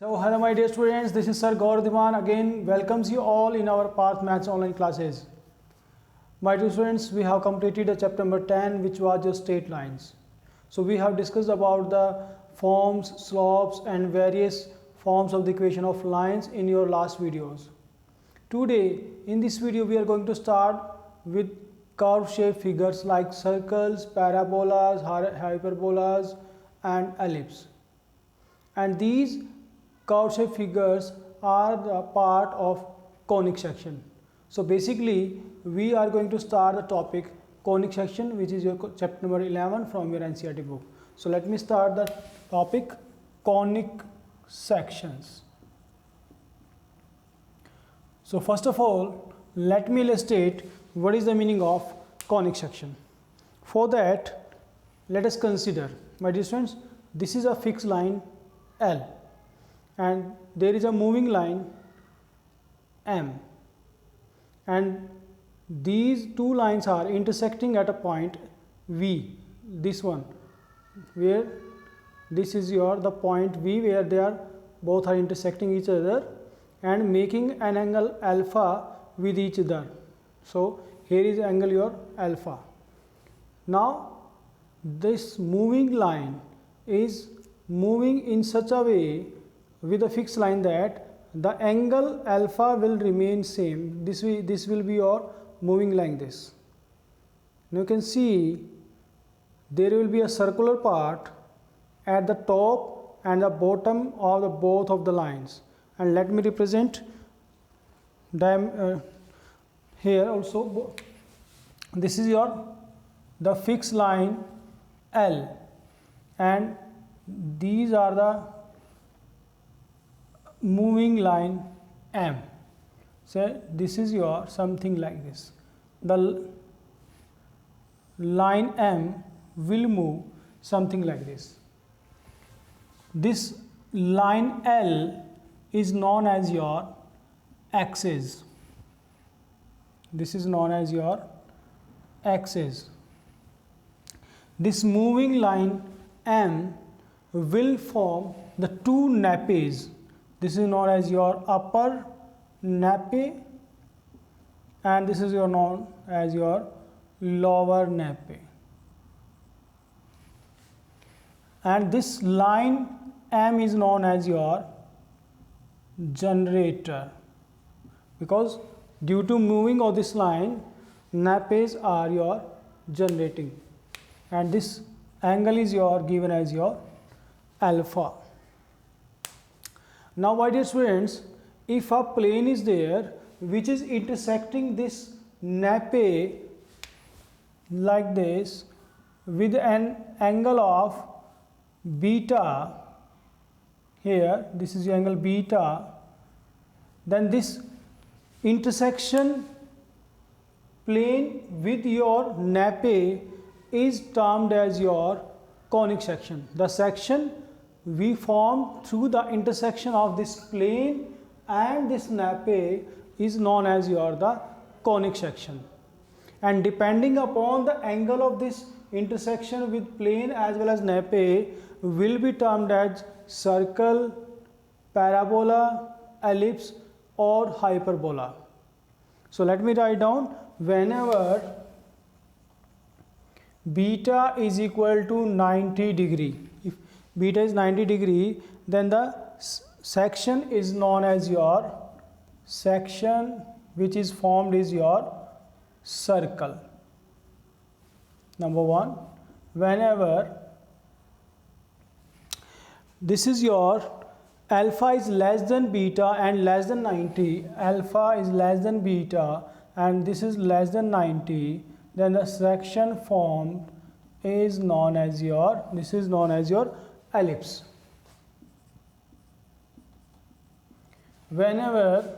So hello my dear students, this is Sir Gaur Diwan again welcomes you all in our Path Maths online classes. My dear students, we have completed the chapter number 10 which was your straight lines. So we have discussed about the forms, slopes and various forms of the equation of lines in your last videos. Today in this video we are going to start with curve shaped figures like circles, parabolas, hyperbolas and ellipse. And these curve shaped figures are the part of conic section. So basically we are going to start the topic conic section, which is your chapter number 11 from your NCERT book. So let me start the topic conic sections. So first of all, let me illustrate what is the meaning of conic section. For that, let us consider, my dear students, this is a fixed line L and there is a moving line M, and these two lines are intersecting at a point V, this one, where this is the point V, where they are both are intersecting each other and making an angle alpha with each other. So here is angle your alpha. Now this moving line is moving in such a way with a fixed line that the angle alpha will remain same. This will be your moving like this. Now you can see there will be a circular part at the top and the bottom of the both of the lines. And let me represent them here also. This is the fixed line L, and these are the moving line M. So this is your something like this. The line M will move something like this. This line L is known as your axis. This is known as your axis. This moving line M will form the two napes. This is known as your upper nape and this is known as your lower nape. And this line M is known as your generator, because due to moving of this line, napes are your generating, and this angle is given as your alpha. Now my dear students, if a plane is there which is intersecting this nape like this with an angle of beta, here this is the angle beta, then this intersection plane with your nape is termed as your conic section. The section we form through the intersection of this plane and this nape is known as the conic section. And depending upon the angle of this intersection with plane as well as nape will be termed as circle, parabola, ellipse or hyperbola. So let me write down, whenever beta is equal to 90 degree, if beta is 90 degree, then the section is known as your section which is formed is your circle. Number one, whenever this is your alpha is less than beta and less than 90, alpha is less than beta and this is less than 90, then the section formed is known as your ellipse. Whenever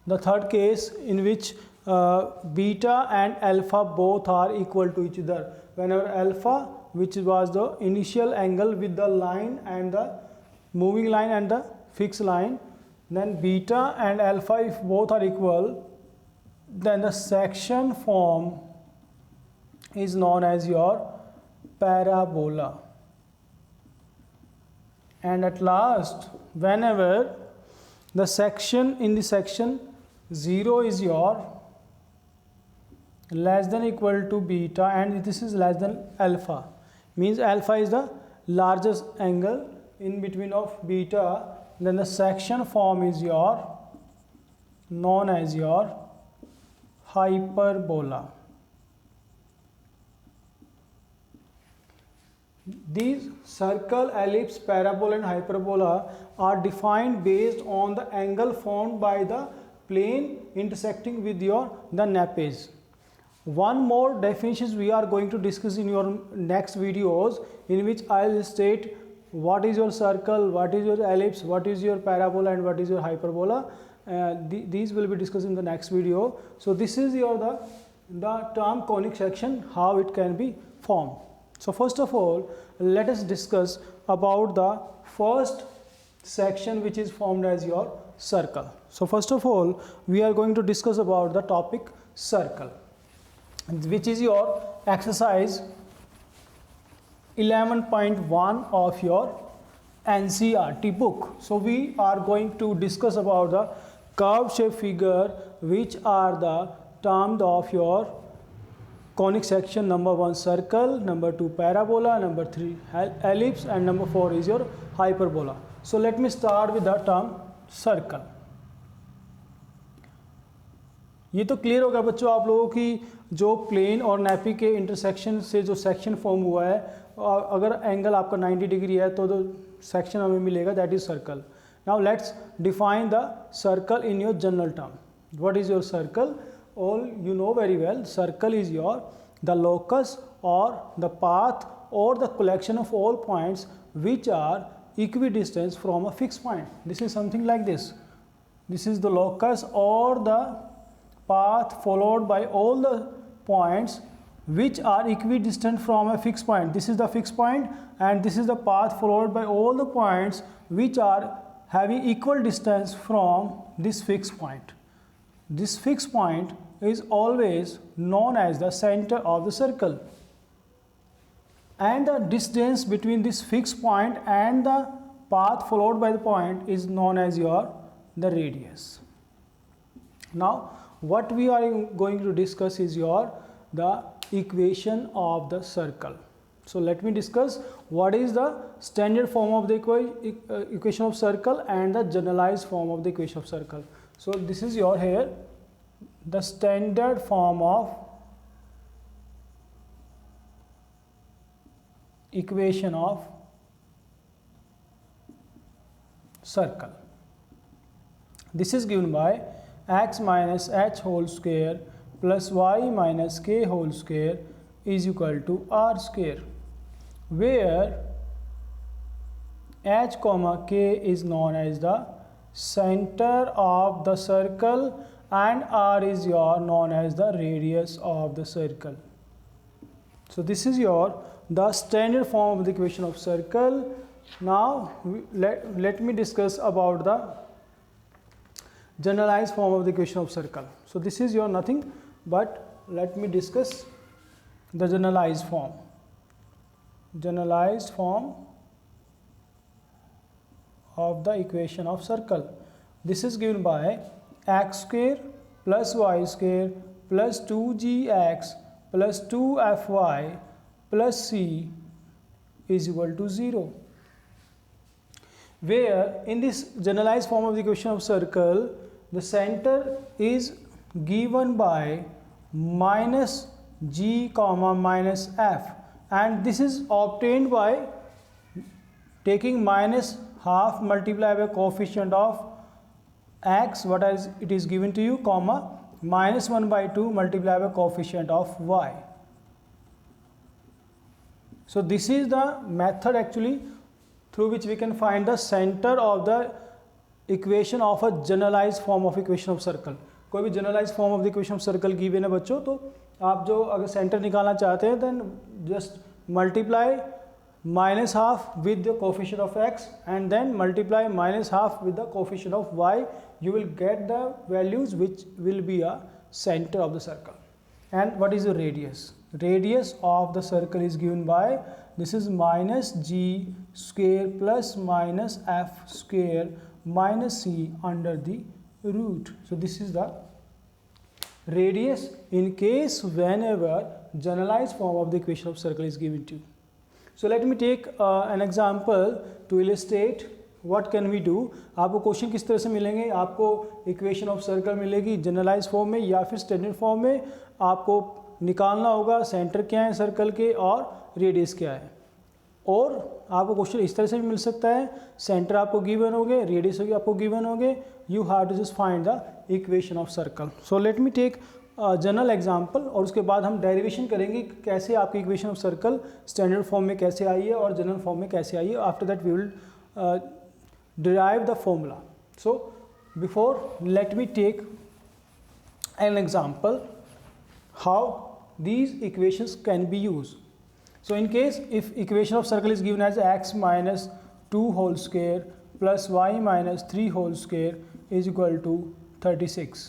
the third case in which beta and alpha both are equal to each other, whenever alpha, which was the initial angle with the line and the moving line and the fixed line, then beta and alpha if both are equal, then the section form is known as your parabola. and at last whenever the section in the section 0 is your less than equal to beta and this is less than alpha, means alpha is the largest angle in between of beta, then the section form is your known as your hyperbola. These circle, ellipse, parabola and hyperbola are defined based on the angle formed by the plane intersecting with the nappes. One more definitions we are going to discuss in your next videos, in which I will state what is your circle, what is your ellipse, what is your parabola and what is your hyperbola. These will be discussed in the next video. So this is your the term conic section, how it can be formed. So first of all, let us discuss about the first section which is formed as your circle. So first of all, we are going to discuss about the topic circle, which is your exercise 11.1 of your NCERT book. So we are going to discuss about the curved shape figure, which are the terms of your conic section. Number 1 circle, number 2 parabola, number 3 ellipse and number 4 is your hyperbola. So let me start with the term circle. ये तो clear होगा बच्चों आप लोगों की, जो plane और nappy के इंटरसेक्शन से जो सेक्शन फॉर्म हुआ है, अगर एंगल आपका 90 डिग्री है तो सेक्शन हमें मिलेगा, that is circle. Now let's define the circle in your general term. What is your circle? All you know very well, circle is the locus or the path or the collection of all points which are equidistant from a fixed point. This is something like this. This is the locus or the path followed by all the points which are equidistant from a fixed point. This is the fixed point and this is the path followed by all the points which are having equal distance from this fixed point. This fixed point is always known as the center of the circle, and the distance between this fixed point and the path followed by the point is known as the radius. Now what we are going to discuss is the equation of the circle. So let me discuss what is the standard form of the equation of circle and the generalized form of the equation of circle. So this is here the standard form of equation of circle. This is given by x minus h whole square plus y minus k whole square is equal to r square, where h comma k is known as the center of the circle and r is known as the radius of the circle. So this is the standard form of the equation of circle. Now let me discuss about the generalized form of the equation of circle. So this is nothing but let me discuss the generalized form. Generalized form of the equation of circle. This is given by x square plus y square plus 2gx plus 2fy plus c is equal to 0, where in this generalized form of the equation of circle the center is given by minus g comma minus f, and this is obtained by taking minus half multiplied by coefficient of x, what is it is given to you, comma minus 1 by 2 multiplied by coefficient of y. So this is the method actually through which we can find the center of the equation of a generalized form of equation of circle. कोई भी generalized form of the equation of circle given है बच्चों, तो आप जो अगर center निकालना चाहते हैं then just multiply minus half with the coefficient of x and then multiply minus half with the coefficient of y. You will get the values which will be a center of the circle. And what is the radius? Radius of the circle is given by this is minus g square plus minus f square minus c under the root. So this is the radius in case whenever generalized form of the equation of circle is given to you. So let me take an example to illustrate what can we do. आपको question किस तरह से मिलेंगे, आपको equation of circle मिलेगी generalise form में या फिर स्टैंडर्ड फॉर्म में. आपको निकालना होगा सेंटर क्या है सर्कल के और रेडियस क्या है. और आपको क्वेश्चन इस तरह से भी मिल सकता है, सेंटर आपको गिवन होंगे, रेडियस होगी आपको गिवन होंगे, you have to just find the equation of circle. So let me take general example और उसके बाद हम डेरिवेशन करेंगे कैसे आपकी equation of circle standard form में कैसे आई है और जनरल फॉर्म में कैसे आई है. After that we will derive the formula. So before, let me take an example how these equations can be used. So in case if equation of circle is given as x minus 2 whole square plus y minus 3 whole square is equal to 36.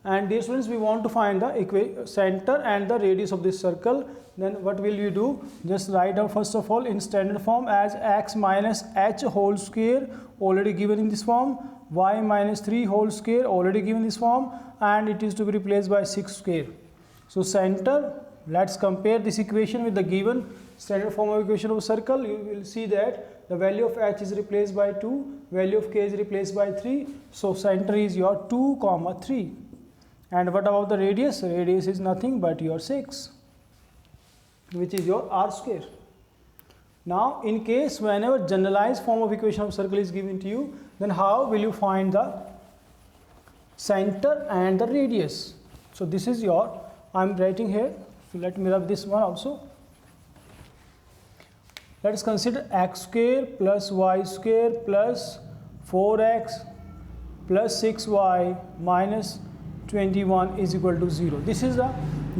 And dear students, we want to find the center and the radius of this circle. Then what will you do? Just write down first of all in standard form as x minus h whole square already given in this form, y minus 3 whole square already given in this form, and it is to be replaced by 6 square. So center, let's compare this equation with the given standard form of equation of circle. You will see that the value of h is replaced by 2, value of k is replaced by 3. So center is your 2, 3. And what about the radius? Radius is nothing but your 6, which is your r square. Now in case whenever generalized form of equation of circle is given to you, then how will you find the center and the radius? So this is your, I am writing here, so let me write this one also. Let us consider x square plus y square plus 4x plus 6y minus 21 is equal to 0. This is the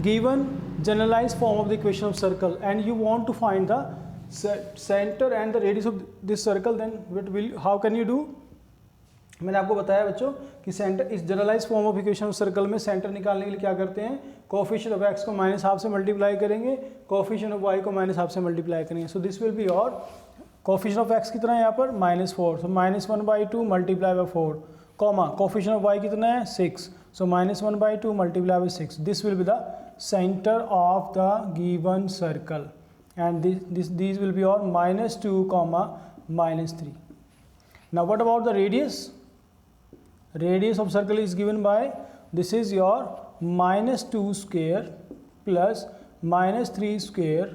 given generalized form of the equation of circle, and you want to find the center and the radius of this circle. Then how can you do? मैंने आपको बताया बच्चों कि centre इस generalise form of equation of circle में centre निकालने के लिए क्या करते हैं, कोएफिशिएंट ऑफ x को माइनस हाफ से मल्टीप्लाई करेंगे, कोएफिशिएंट ऑफ y को माइनस हाफ से मल्टीप्लाई करेंगे. सो दिस विल बी और कोएफिशिएंट ऑफ x कितना है यहाँ पर -4, so -1/2 multiply by 4, comma coefficient of y कितना है 6, so -1/2 multiplied by 6. This will be the center of the given circle, and these will be all -2, -3. Now what about the radius? Radius of circle is given by, this is your -2 square plus -3 square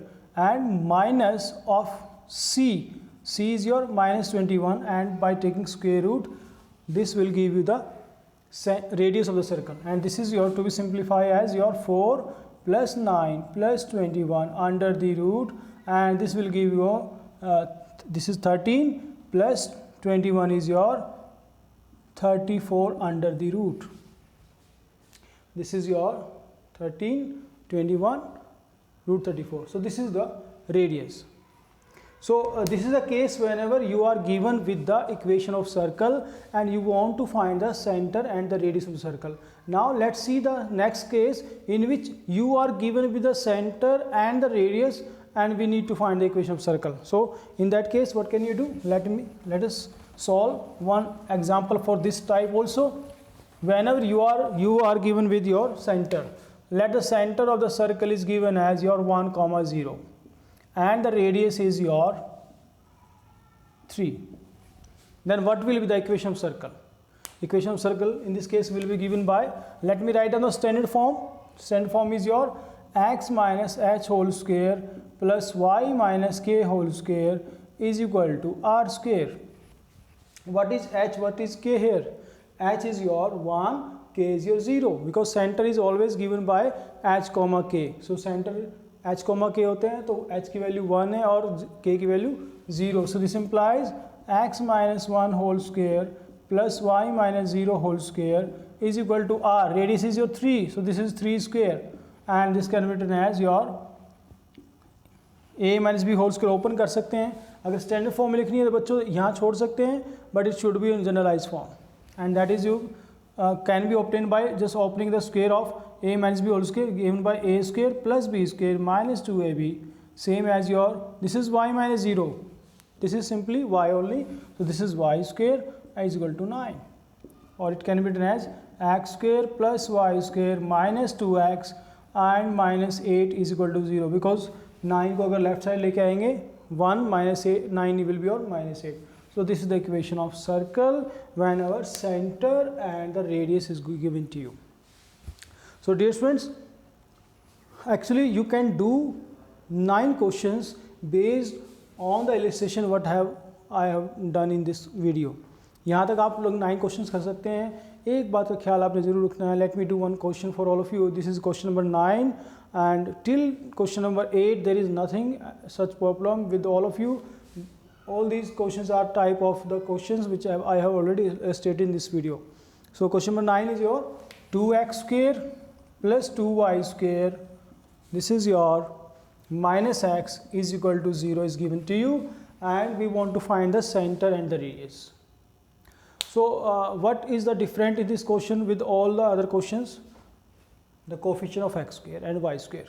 and minus of c. C is your -21, and by taking square root, this will give you the radius of the circle, and this is your to be simplified as your 4 plus 9 plus 21 under the root, and this will give you this is 13 plus 21 is your 34 under the root. This is your 13, 21, root 34. So this is the radius. So this is the case whenever you are given with the equation of circle and you want to find the center and the radius of the circle. Now let's see the next case in which you are given with the center and the radius and we need to find the equation of circle. So in that case what can you do? Let us solve one example for this type also. Whenever you are given with your center, let the center of the circle is given as your 1, 0. And the radius is your 3. Then what will be the equation of circle? Equation of circle in this case will be given by, let me write down the standard form. Standard form is your x minus h whole square plus y minus k whole square is equal to r square. What is h, what is k here? H is your 1, k is your 0, because center is always given by h comma k. So center h comma k होते हैं तो h की value 1 है और k की value 0. So this implies x minus 1 whole square plus y minus 0 whole square is equal to r. Radius is your 3, so this is 3 square, and this can be written as your a minus b whole square. Open कर सकते हैं, अगर standard form में लिखनी है तो बच्चों यहाँ छोड़ सकते हैं, but it should be in generalise form, and that is you can be obtained by just opening the square of a minus b whole square given by a square plus b square minus 2ab same as your, this is y minus 0, this is simply y only, so this is y square is equal to 9, or it can be written as x square plus y square minus 2x and minus 8 is equal to 0, because 9 को अगर left side लेके आएंगे 1 minus 8, 9 will be your minus 8. So this is the equation of circle when our center and the radius is given to you. So dear students, actually you can do 9 questions based on the illustration what I have done in this video. यहाँ तक आप लोग 9 questions कर सकते हैं. एक बात का ख्याल आपने ज़रूर रखना है. Let me do one question for all of you. This is question number 9 and till question number 8 there is nothing such problem with all of you. All these questions are type of the questions which I have already stated in this video. So question number 9 is your 2x square plus 2y square, this is your minus x is equal to 0 is given to you, and we want to find the center and the radius. So what is the different in this question with all the other questions? The coefficient of x square and y square.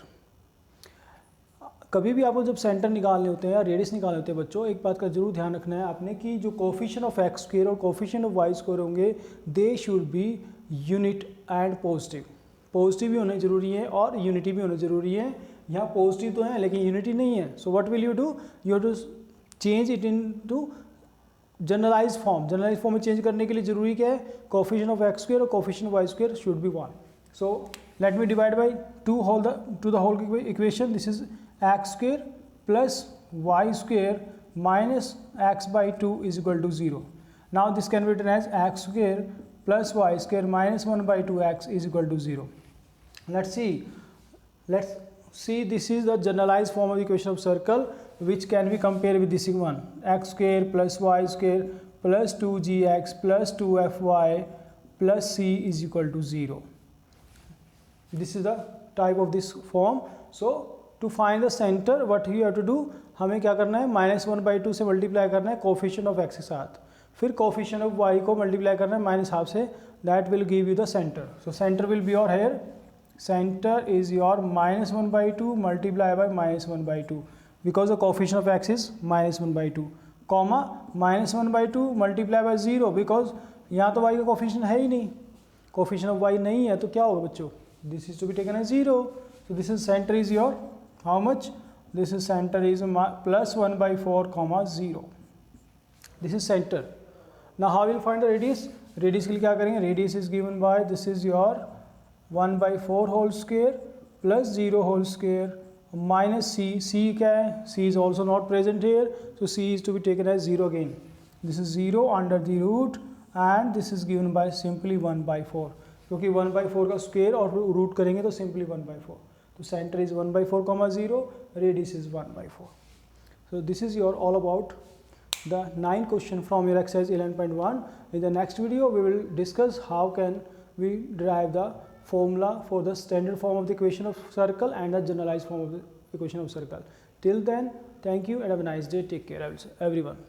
कभी भी आपको जब centre निकालने होते हैं या radius निकालने होते हैं बच्चों, एक बात का जरूर ध्यान रखना है आपने कि जो कोफिशिएंट ऑफ एक्स स्क्वायर और कोफिशिएंट ऑफ वाई स्क्वायर होंगे they should be unit and positive. Positive भी होने ज़रूरी है और यूनिटी भी होने ज़रूरी है. यहाँ पॉजिटिव तो है लेकिन यूनिटी नहीं है. So what will you do, you have to change it in to generalise form. Generalise form में चेंज करने के लिए ज़रूरी क्या है, कोफिशिएंट ऑफ एक्स स्क्वायर और coefficient of y square should be 1. So let me divide by two the whole equation. This is x square plus y square minus x by 2 is equal to 0. Now this can be written as x square plus y square minus 1 by 2x is equal to 0. Let's see this is the generalized form of the equation of circle which can be compared with this one. X square plus y square plus 2gx plus 2fy plus c is equal to 0. This is the type of this form. So to find the centre what you have to do, हमें क्या करना है, -1/2 से multiply करना है coefficient of x के साथ, फिर कोफिशिएंट ऑफ वाई को मल्टीप्लाई करना है -1/2 से. That will give you the centre. So centre will be your here, centre is your -1/2 multiply by -1/2 because the coefficient of x is -1/2 comma -1/2 multiply by 0 because यहाँ तो Y का coefficient है ही नहीं, coefficient of Y नहीं है, तो क्या होगा बच्चों, this is to be taken as 0. So this is center is your how much, this is center is +1/4 comma 0. This is center. Now how will find the radius, radius के लिए क्या करेंगे, radius is given by this is your 1/4 whole square plus 0 whole square minus c. c क्या है, c is also not present here, so c is to be taken as 0 again. This is 0 under the root and this is given by simply 1/4, क्योंकि 1/4 का square और root करेंगे तो simply 1/4. तो centre is 1/4 comma 0, radius is 1/4. So this is your all about the 9 question from your exercise 11.1. In the next video we will discuss how can we derive the formula for the standard form of the equation of circle and the generalized form of the equation of circle. Till then, thank you and have a nice day. Take care everyone.